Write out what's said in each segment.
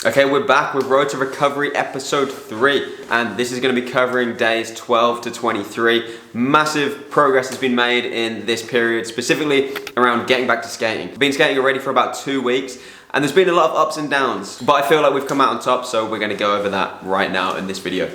Okay, we're back with Road to Recovery episode 3, and this is going to be covering days 12 to 23. Massive progress has been made in this period, specifically around getting back to skating. I've been skating already for about 2 weeks, and there's been a lot of ups and downs, but I feel like we've come out on top, so we're going to go over that right now in this video.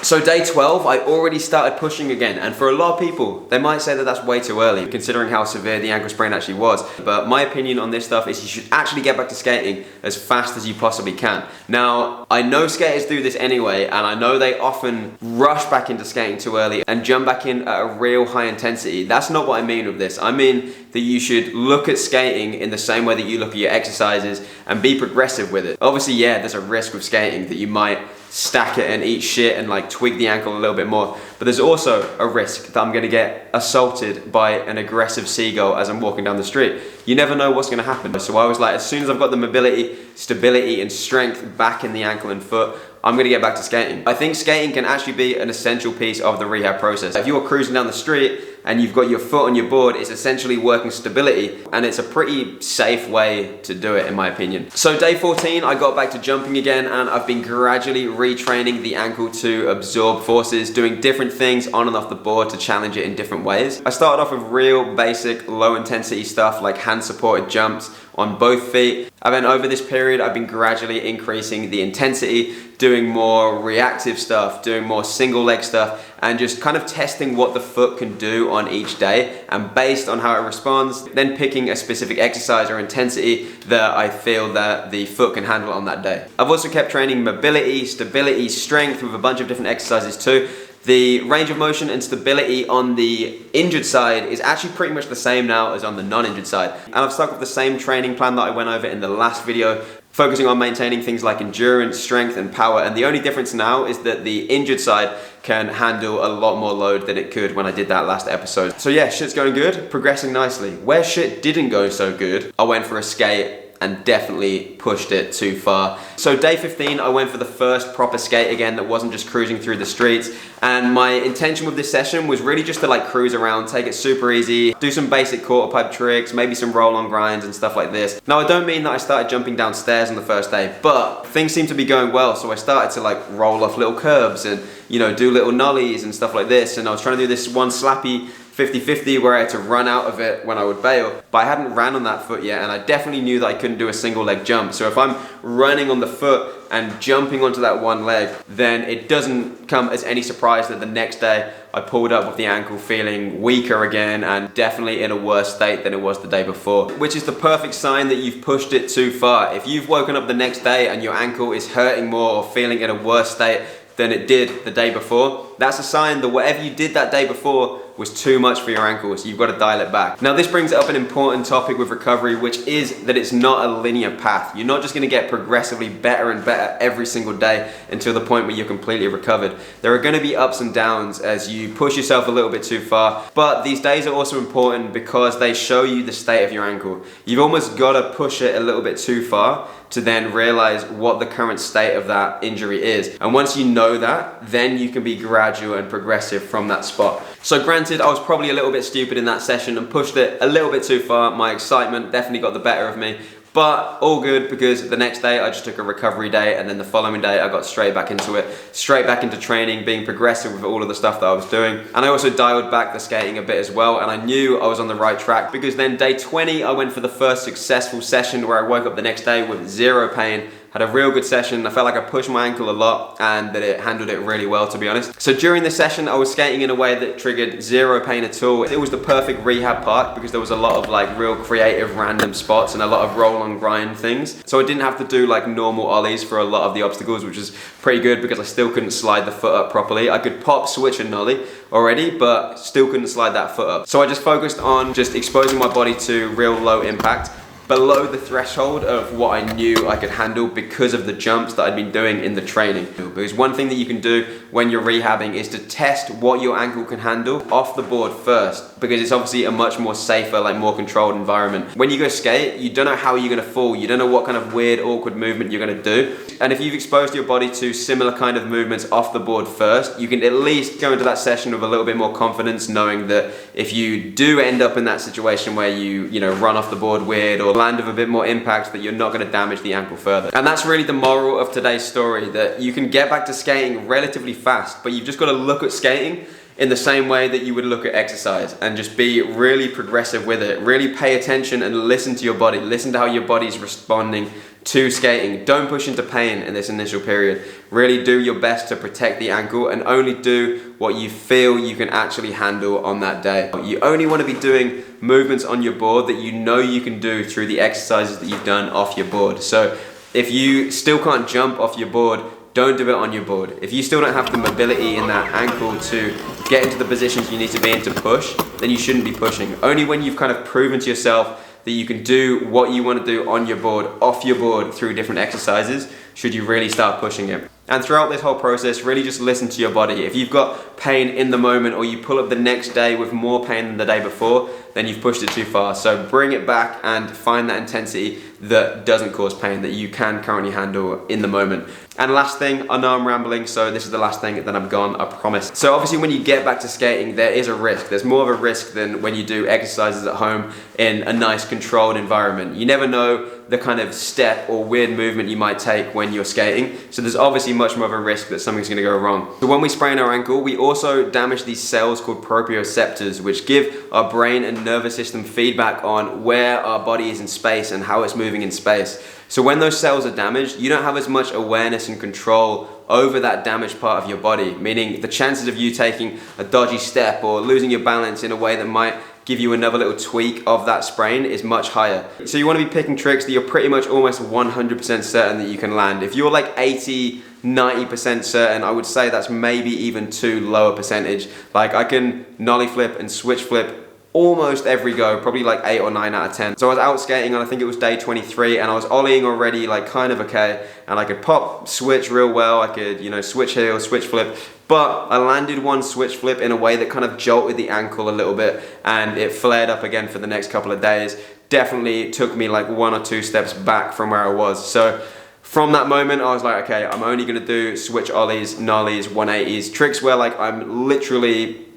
So day 12, I already started pushing again, and for a lot of people, they might say that that's way too early, considering how severe the ankle sprain actually was. But my opinion on this stuff is you should actually get back to skating as fast as you possibly can. Now, I know skaters do this anyway, and I know they often rush back into skating too early and jump back in at a real high intensity. That's not what I mean with this. I mean that you should look at skating in the same way that you look at your exercises and be progressive with it. Obviously, yeah, there's a risk with skating that you might stack it and eat shit and like tweak the ankle a little bit more, but there's also a risk that I'm going to get assaulted by an aggressive seagull as I'm walking down the street. You never know what's going to happen. So I was like, as soon as I've got the mobility, stability and strength back in the ankle and foot, I'm going to get back to skating. I think skating can actually be an essential piece of the rehab process. If you're cruising down the street and you've got your foot on your board, it's essentially working stability, and it's a pretty safe way to do it in my opinion. So day 14, I got back to jumping again, and I've been gradually retraining the ankle to absorb forces, doing different things on and off the board to challenge it in different ways. I started off with real basic low intensity stuff like hand supported jumps on both feet. And then over this period, I've been gradually increasing the intensity, doing more reactive stuff, doing more single leg stuff, and just kind of testing what the foot can do on each day. And based on how it responds, then picking a specific exercise or intensity that I feel that the foot can handle on that day. I've also kept training mobility, stability, strength with a bunch of different exercises too. The range of motion and stability on the injured side is actually pretty much the same now as on the non-injured side. And I've stuck with the same training plan that I went over in the last video, focusing on maintaining things like endurance, strength and power. And the only difference now is that the injured side can handle a lot more load than it could when I did that last episode. So yeah, shit's going good, progressing nicely. Where shit didn't go so good, I went for a skate and definitely pushed it too far. So day 15, I went for the first proper skate again that wasn't just cruising through the streets. And my intention with this session was really just to like cruise around, take it super easy, do some basic quarter pipe tricks, maybe some roll on grinds and stuff like this. Now I don't mean that I started jumping downstairs on the first day, but things seemed to be going well. So I started to like roll off little curbs and, you know, do little nollies and stuff like this. And I was trying to do this one slappy 50-50 where I had to run out of it when I would bail, but I hadn't ran on that foot yet, and I definitely knew that I couldn't do a single leg jump. So if I'm running on the foot and jumping onto that one leg, then it doesn't come as any surprise that the next day I pulled up with the ankle feeling weaker again and definitely in a worse state than it was the day before, which is the perfect sign that you've pushed it too far. If you've woken up the next day and your ankle is hurting more or feeling in a worse state than it did the day before, that's a sign that whatever you did that day before was too much for your ankle, so you've got to dial it back. Now this brings up an important topic with recovery, which is that it's not a linear path. You're not just going to get progressively better and better every single day until the point where you're completely recovered. There are going to be ups and downs as you push yourself a little bit too far, but these days are also important because they show you the state of your ankle. You've almost got to push it a little bit too far to then realize what the current state of that injury is. And once you know that, then you can be gradual and progressive from that spot. So granted, I was probably a little bit stupid in that session and pushed it a little bit too far. My excitement definitely got the better of me, but all good because the next day I just took a recovery day, and then the following day I got straight back into it, straight back into training, being progressive with all of the stuff that I was doing. And I also dialed back the skating a bit as well, and I knew I was on the right track because then day 20 I went for the first successful session where I woke up the next day with zero pain. Had a real good session. I felt like I pushed my ankle a lot and that it handled it really well, to be honest. So during the session, I was skating in a way that triggered zero pain at all. It was the perfect rehab park because there was a lot of like real creative random spots and a lot of roll on grind things. So I didn't have to do like normal ollies for a lot of the obstacles, which is pretty good because I still couldn't slide the foot up properly. I could pop, switch and nollie already, but still couldn't slide that foot up. So I just focused on just exposing my body to real low impact, below the threshold of what I knew I could handle because of the jumps that I'd been doing in the training. Because one thing that you can do when you're rehabbing is to test what your ankle can handle off the board first, because it's obviously a much more safer, like more controlled environment. When you go skate, you don't know how you're gonna fall. You don't know what kind of weird, awkward movement you're gonna do. And if you've exposed your body to similar kind of movements off the board first, you can at least go into that session with a little bit more confidence, knowing that if you do end up in that situation where you run off the board weird or land with a bit more impact, that you're not going to damage the ankle further. And that's really the moral of today's story, that you can get back to skating relatively fast, but you've just got to look at skating in the same way that you would look at exercise, and just be really progressive with it. Really pay attention and listen to your body. Listen to how your body's responding to skating. Don't push into pain in this initial period. Really do your best to protect the ankle, and only do what you feel you can actually handle on that day. You only want to be doing movements on your board that you know you can do through the exercises that you've done off your board. So if you still can't jump off your board, don't do it on your board. If you still don't have the mobility in that ankle to get into the positions you need to be in to push, then you shouldn't be pushing. Only when you've kind of proven to yourself that you can do what you want to do on your board, off your board, through different exercises, should you really start pushing it. And throughout this whole process, really just listen to your body. If you've got pain in the moment, or you pull up the next day with more pain than the day before, then you've pushed it too far. So bring it back and find that intensity that doesn't cause pain, that you can currently handle in the moment. And last thing, I know I'm rambling, so this is the last thing, then I'm gone, I promise. So obviously when you get back to skating, there is a risk. There's more of a risk than when you do exercises at home in a nice controlled environment. You never know the kind of step or weird movement you might take when you're skating. So there's obviously much more of a risk that something's gonna go wrong. So when we sprain our ankle, we also damage these cells called proprioceptors, which give our brain and nervous system feedback on where our body is in space and how it's moving in space. So when those cells are damaged, you don't have as much awareness and control over that damaged part of your body, meaning the chances of you taking a dodgy step or losing your balance in a way that might give you another little tweak of that sprain is much higher. So you want to be picking tricks that you're pretty much almost 100% certain that you can land. If you're like 80-90% certain, I would say that's maybe even too low a percentage. Like I can nollie flip and switch flip almost every go, probably like 8 or 9 out of 10. So I was out skating on, I think it was day 23, and I was ollieing already like kind of okay, and I could pop, switch real well, I could, you know, switch heel, switch flip, but I landed one switch flip in a way that kind of jolted the ankle a little bit, and it flared up again for the next couple of days. Definitely took me like 1 or 2 steps back from where I was. So from that moment, I was like, okay, I'm only gonna do switch ollies, nollies, 180s, tricks where like I'm literally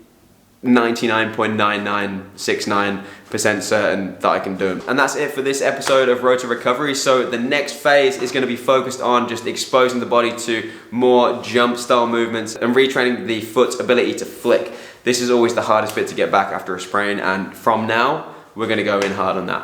99.9969% certain that I can do them. And that's it for this episode of Road to Recovery. So the next phase is going to be focused on just exposing the body to more jump style movements and retraining the foot's ability to flick. This is always the hardest bit to get back after a sprain, and from now we're going to go in hard on that.